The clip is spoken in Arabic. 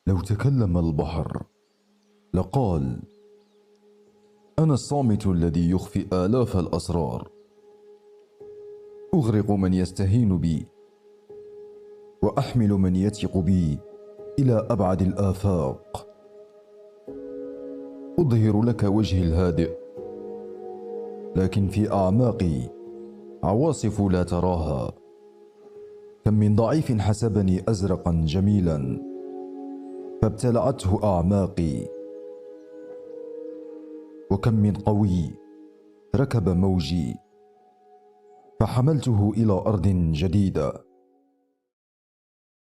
لو تكلم البحر لقال: أنا الصامت الذي يخفي آلاف الأسرار، أغرق من يستهين بي وأحمل من يثق بي إلى أبعد الآفاق. أظهر لك وجهي الهادئ، لكن في أعماقي عواصف لا تراها. كم من ضعيف حسبني أزرقا جميلا فابتلعته أعماقي، وكم من قوي ركب موجي فحملته إلى أرض جديدة.